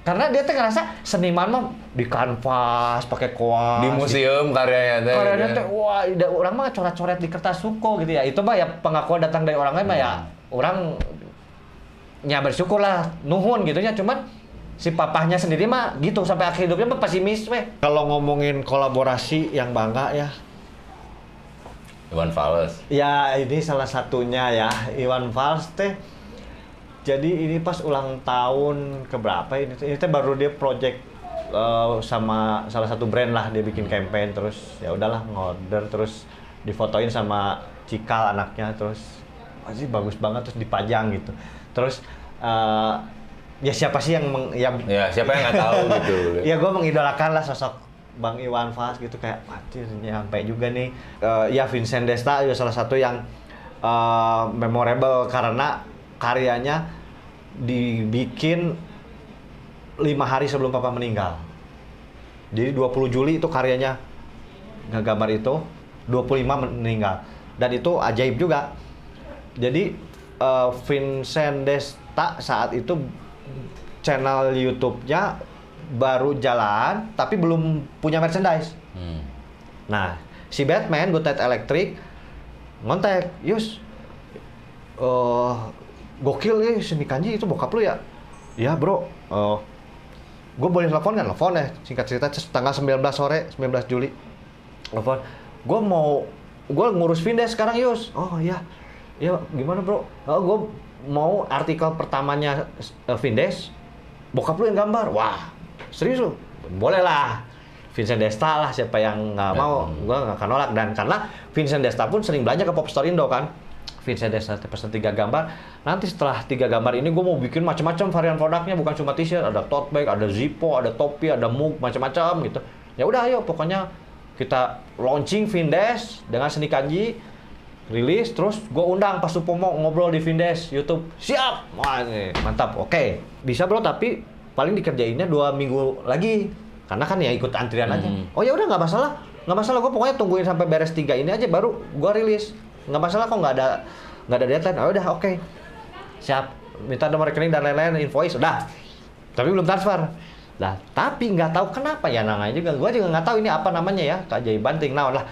Karena dia tuh ngerasa seniman mah di kanvas, pakai kuas, Di museum karyanya teh. karyanya teh wah, orang mah coret-coret di kertas suko gitu ya. Itu mah ya pengakuan datang dari orang lain mah ya orang ya bersyukur lah, nuhun gitu ya. Cuman si papahnya sendiri mah gitu sampai akhir hidupnya mah pesimis weh. Kalau ngomongin kolaborasi yang bangga ya Iwan Fals. ya ini salah satunya ya, Iwan Fals teh. Jadi ini pas ulang tahun keberapa ini teh baru dia project sama salah satu brand lah, dia bikin campaign terus ya udahlah ngorder terus difotoin sama Cikal anaknya terus masih bagus banget terus dipajang gitu. Terus ya siapa sih yang Ya, siapa yang nggak tahu gitu. ya gue mengidolakan lah sosok Bang Iwan Fals gitu, kayak anjir nyampe juga nih. Ya Vincent Desta juga salah satu yang memorable karena karyanya dibikin 5 hari sebelum Papa meninggal. Jadi 20 Juli itu karyanya ngegambar itu, 25 meninggal. Dan itu ajaib juga. Jadi Vincent Desta saat itu channel YouTube-nya baru jalan tapi belum punya merchandise. Nah, si Batman Good Night Electric ngontek, "Yus, gokil nih Seni Kanji itu bokap lu ya?" "Iya bro, gue boleh telepon kan?" "Telepon ya." Singkat cerita tanggal 19 sore, 19 Juli telepon, gue ngurus Vindes sekarang Yus." "Oh iya, iya gimana bro?" "Oh, gue mau artikel pertamanya Vindes, bokap lu yang gambar." "Wah serius lu?" "Boleh lah." Vincent Desta lah, siapa yang nggak mau, gue nggak akan nolak. Dan karena Vincent Desta pun sering belanja ke Popstorindo kan, Vincent Desta pesen 3 gambar. Nanti setelah 3 gambar ini gue mau bikin macam-macam varian produknya, bukan cuma t-shirt, ada tote bag, ada Zippo, ada topi, ada mug, macam-macam gitu. Ya udah ayo pokoknya kita launching Vindes dengan Seni Kanji, rilis, terus gue undang Pak Supomo ngobrol di Vindes YouTube. Siap, wah ini mantap, oke. Bisa bro, tapi paling dikerjainnya 2 minggu lagi, karena kan ya ikut antrian aja. "Oh ya udah nggak masalah, gue pokoknya tungguin sampai beres 3 ini aja baru gue rilis. Nggak masalah kok, nggak ada deadline." "Oh udah oke. Siap, minta nomor rekening dan lain-lain, invoice udah." Tapi belum transfer. Nah, tapi nggak tahu kenapa ya namanya juga. Gue juga nggak tahu ini apa namanya ya, keajaiban ting. Nah, lah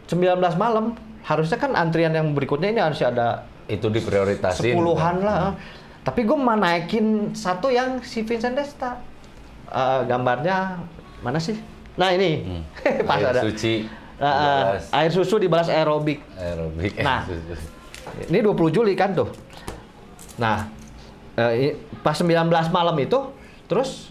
19 malam harusnya kan antrian yang berikutnya ini harus ada Itu diprioritasin. 10-an lah. Tapi gue mau naikin satu yang si Vincent Desta. Gambarnya mana sih? Nah ini, pas Air ada. suci. Air susu dibalas aerobik. Nah, ini 20 Juli kan tuh. Nah, pas 19 malam itu, terus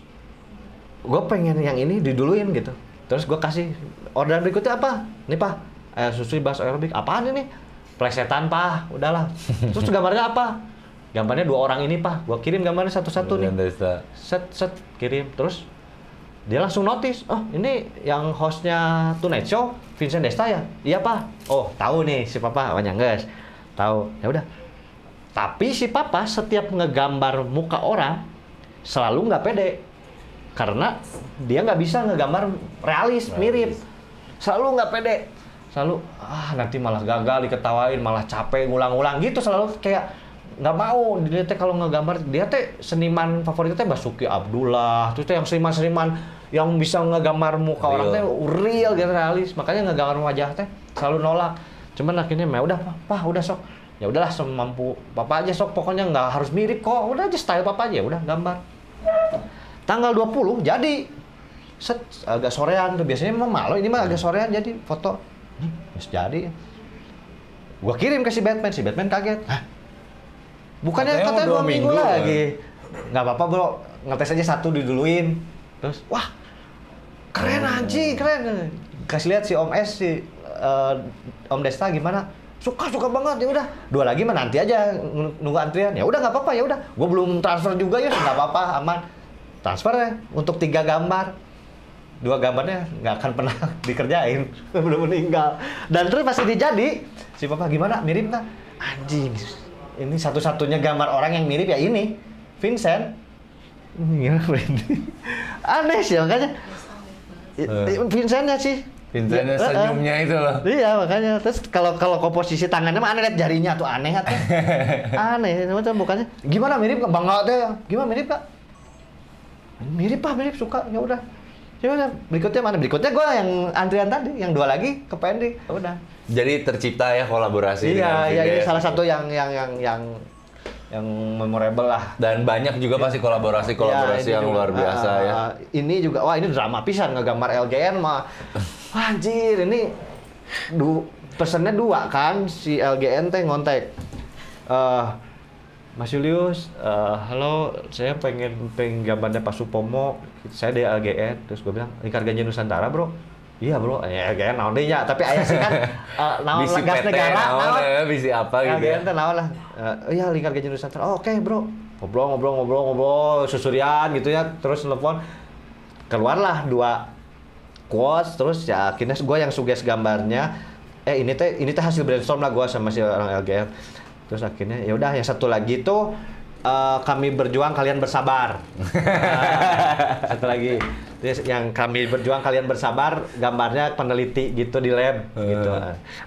gue pengen yang ini diduluin gitu. Terus gue kasih orderan berikutnya apa? "Nih Pak, air susu dibalas aerobik." "Apaan ini?" "Plesetan Pak, udahlah." "Terus gambarnya apa?" "Gambarnya 2 orang ini Pak." Gue kirim gambarnya satu-satu nih. Set kirim. Terus dia langsung notice, "Oh ini yang hostnya Tonight Show Vincent Desta ya?" "Iya Pak." "Oh tahu nih si Papa." "Oh nyangges." "Tahu." Ya udah. Tapi si Papa setiap ngegambar muka orang selalu nggak pede, karena dia nggak bisa ngegambar realis, mirip. Selalu nggak pede. Selalu nanti malah gagal, diketawain, malah capek ngulang-ulang gitu, selalu kayak nggak mau. Dia teh kalau ngegambar, dia teh seniman favoritnya teh Basuki Abdullah, terus teh yang seniman-seniman yang bisa ngegambar muka orang teh real gitu, realis. Makanya ngegambar wajah teh selalu nolak. Cuman akhirnya ya udah Pak, udah sok. Ya udahlah semampu Papa aja sok, pokoknya nggak harus mirip kok. Udah aja style Papa aja, udah gambar. Tanggal 20 jadi. Set agak sorean tuh, biasanya memang malu, ini mah agak sorean jadi foto. Jadi. Gua kirim ke si Batman kaget. "Hah? Bukannya katanya 2 minggu lagi." "Nggak apa-apa bro, ngetes aja 1 diduluin." Terus, "Wah, keren anjing, keren." Kasih lihat si Om S, si Om Desta gimana? Suka banget. Ya udah, 2 lagi mah nanti aja nunggu antrian. Ya udah nggak apa-apa, ya udah. Gue belum transfer juga ya, nggak apa-apa, aman. Transfer ya untuk 3 gambar. 2 gambarnya nggak akan pernah dikerjain, belum meninggal. Dan terus pasti dijadi, si Papa gimana? Mirip nggak? Anjing, ini satu-satunya gambar orang yang mirip ya ini, Vincent. Gimana Brandy? Aneh sih makanya. Vincentnya sih. Vincentnya Ya, senyumnya itu loh. Iya makanya. Terus kalau komposisi tangannya mah aneh, lihat jarinya tuh aneh tuh. Aneh, macam bukannya. Gimana mirip Kak? Bangga deh. Gimana mirip Kak? Mirip Pak, mirip suka. Ya udah. Ya udah. Berikutnya mana? Berikutnya gue yang antrian tadi, yang 2 lagi ke pending. Ya udah. Jadi tercipta ya kolaborasi dengan Iya, ini Vindes. salah satu yang memorable lah. Dan banyak juga pasti kolaborasi Ya, ini yang juga, luar biasa ya. Ini juga, wah ini drama pisan ngegambar LGN mah. Wah, anjir, ini pesennya 2 kan, si LGN teh ngontek. Mas Julius, halo, saya pengen gambarnya Pak Supomo, saya dari LGN. Terus gue bilang, Lingkar Ganja Nusantara bro. Iya bro, ya LGN naon deh ya, tapi ayah sih kan naon Bisi gas PT, negara, naon ya, bisi apa gitu ya. LGN teh naon lah. Iya Lingkar Ganja Nusantara. Oh, oke bro. Ngobrol susurian gitu ya, terus telepon. Keluarlah 2 quotes, terus ya akhirnya gue yang suggest gambarnya. Ini teh hasil brainstorm lah gue sama si orang LGN. Terus akhirnya ya udah yang satu lagi tuh kami berjuang kalian bersabar. Satu lagi. Terus yang kami berjuang kalian bersabar, gambarnya peneliti gitu di lab gitu.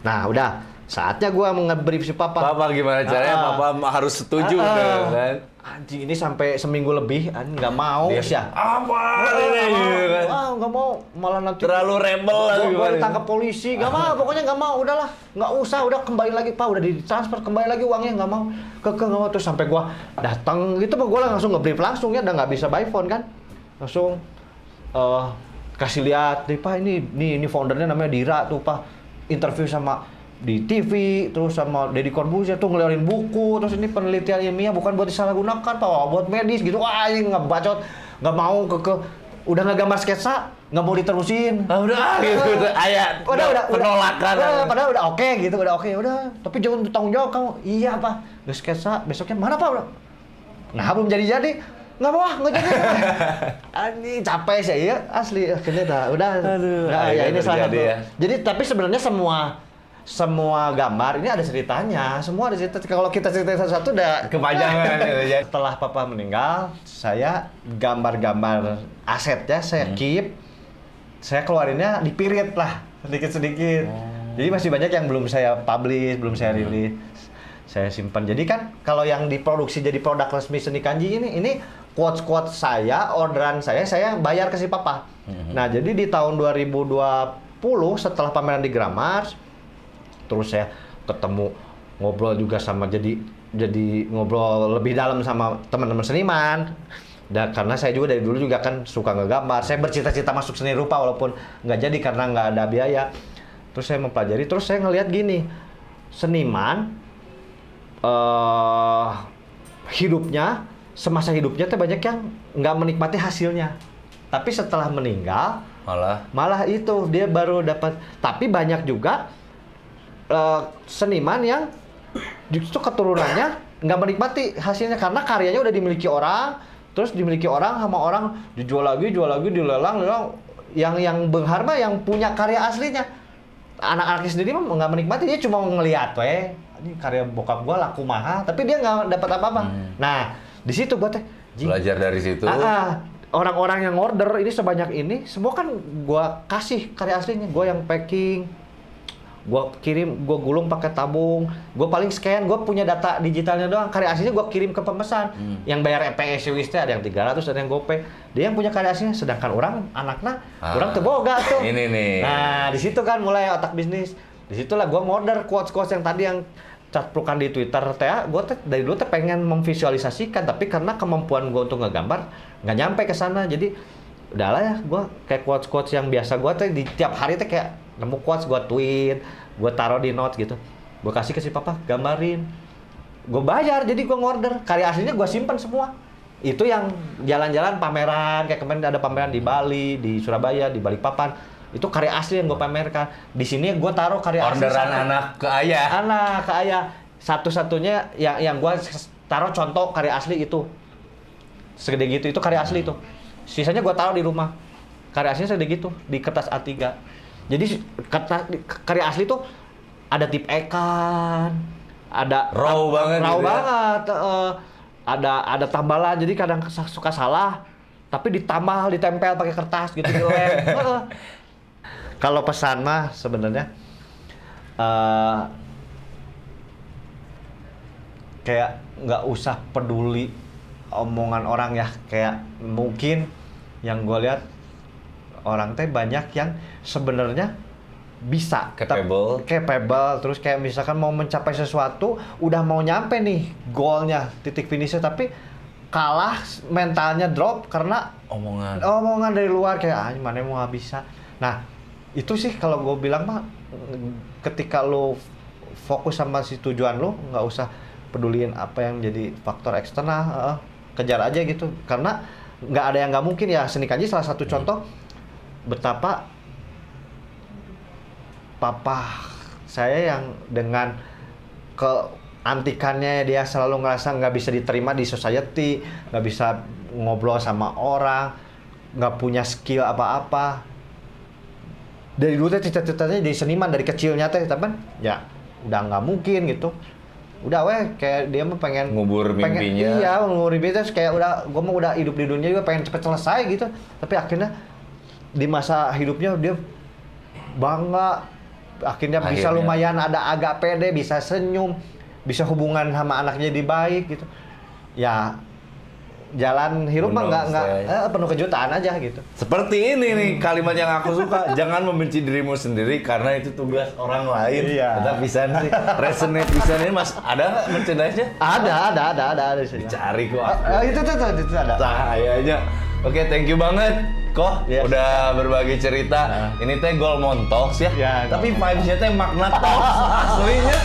Nah, udah saatnya gua nge-brief si Papa. Papa gimana caranya? Papa harus setuju kan? Anjing ini sampai seminggu lebih, nggak mau sih ya. Apa ini? Kan? Nggak mau, malah nanti Terlalu rebel lah gua gimana? ditangkap polisi, nggak mau, pokoknya nggak mau, udahlah, nggak usah, udah kembali lagi Pak, udah ditransfer kembali lagi uangnya, nggak mau, nggak mau. Terus sampai gua datang gitu, gua langsung nge-brief langsung ya, udah nggak bisa by phone kan, langsung kasih lihat, nih Pak ini foundernya namanya Dira tuh Pak, interview sama di TV, terus sama Deddy Corbuzier tuh ngeluarin buku, terus ini penelitian ilmiah bukan buat disalahgunakan Pak, buat medis gitu. Wah ini ngebacot, nggak mau udah ngegambar sketsa, nggak mau diterusin. Udah gitu, ayah udah penolakan. Padahal udah oke gitu, udah tapi jangan bertanggung jawab kamu. Iya Pak, udah sketsa, besoknya mana Pak udah? Nah belum jadi. Nggak mau, nggak jadi. Ini capek sih ya, asli. Akhirnya udah. Nah, ya ini salah satu. ya. Jadi tapi sebenarnya semua gambar ini ada ceritanya. Semua ada cerita. Kalau kita ceritain satu-satu udah Kepanjangan gitu ya. Setelah Papa meninggal, saya gambar-gambar asetnya saya keep. Saya keluarinnya dipirit lah, sedikit-sedikit. Jadi masih banyak yang belum saya publish, belum saya rilis. Saya simpan. Jadi kan kalau yang diproduksi jadi produk resmi Seni Kanji ini quotes-quotes saya, orderan saya bayar ke si Papa. Nah, jadi di tahun 2020 setelah pameran di Grammars, terus saya ketemu ngobrol juga sama jadi ngobrol lebih dalam sama teman-teman seniman. Dan karena saya juga dari dulu juga kan suka ngegambar. Saya bercita-cita masuk seni rupa walaupun nggak jadi karena nggak ada biaya. Terus saya mempelajari, terus saya ngelihat gini, seniman semasa hidupnya tuh banyak yang nggak menikmati hasilnya, tapi setelah meninggal malah itu dia baru dapat. Tapi banyak juga seniman yang justru keturunannya nggak menikmati hasilnya karena karyanya udah dimiliki orang, terus dimiliki orang sama orang dijual lagi dilelang. Yang berharga yang punya karya aslinya, anak-anaknya sendiri mah nggak menikmati, dia cuma ngelihat ini karya bokap gua laku mahal, tapi dia nggak dapat apa-apa. Nah, di situ gua belajar dari situ. Orang-orang yang order ini sebanyak ini, semua kan gua kasih karya aslinya, gua yang packing, gua kirim, gua gulung pakai tabung, gua paling scan, gua punya data digitalnya doang, karya aslinya gua kirim ke pemesan. Yang bayar EPS Wisnya ada yang 300, ada yang GoPay. Dia yang punya karya aslinya, sedangkan anaknya orang teboga tuh. Ini nih. Nah, di situ kan mulai otak bisnis. Di situlah gua ngorder quotes-quotes yang tadi yang catplukan di Twitter gua dari dulu pengen memvisualisasikan, tapi karena kemampuan gua untuk ngegambar nggak nyampe ke sana. Jadi udahlah ya, gua kayak quotes yang biasa gua di tiap hari kayak nemu quotes gua tweet, gua taruh di notes gitu. Gua kasih ke si Papa, gambarin. Gua bayar, jadi gua ngorder. Karya aslinya gua simpan semua. Itu yang jalan-jalan pameran, kayak kemarin ada pameran di Bali, di Surabaya, di Balikpapan. Itu karya asli yang gue pamerkan. Di sini gue taruh karya asli. Orderan anak ke ayah. Anak ke ayah. Satu-satunya yang gue taruh contoh karya asli itu. Segede gitu, itu karya asli itu. Sisanya gue taruh di rumah. Karya aslinya segede gitu, di kertas A3. Jadi karya asli tuh ada tip ikan, ada raw banget. Raw gitu banget. ada tambalan, jadi kadang suka salah, tapi ditempel pakai kertas gitu di lem. Kalau pesan mah sebenarnya kayak nggak usah peduli omongan orang ya, kayak mungkin yang gue lihat orang teh banyak yang sebenarnya bisa capable, terus kayak misalkan mau mencapai sesuatu, udah mau nyampe nih goalnya, titik finishnya, tapi kalah, mentalnya drop karena omongan dari luar kayak mana mau nggak bisa. Nah itu sih kalau gue bilang mah, ketika lo fokus sama si tujuan lo, nggak usah peduliin apa yang jadi faktor eksternal, kejar aja gitu, karena nggak ada yang nggak mungkin ya. Seni Kanji salah satu contoh betapa papa saya yang dengan keantikannya dia selalu ngerasa nggak bisa diterima di society, nggak bisa ngobrol sama orang, nggak punya skill apa-apa. Dari dulu teh cita-citanya jadi seniman dari kecilnya teh, tapi ya udah nggak mungkin gitu. Udah kayak dia mah pengen ngubur mimpinya. Iya, ngubur mimpinya, kayak gue mah udah hidup di dunia juga pengen cepet selesai gitu. Tapi akhirnya di masa hidupnya dia bangga, akhirnya bisa lumayan ada agak pede, bisa senyum, bisa hubungan sama anaknya jadi baik gitu. Ya jalan hidup mah nggak penuh kejutan aja gitu. Seperti ini nih kalimat yang aku suka, jangan membenci dirimu sendiri karena itu tugas orang lain. Iya. Kita bisa sih resonate bisa nih Mas. Ada nggak merchandise-nya? Ada di sini. Dicari kok. Itu ada. Cahayanya. Oke, thank you banget. Yes. Udah berbagi cerita. Ini teh Goal Montox ya. Ya, tapi vibes-nya teh makna talks aslinya.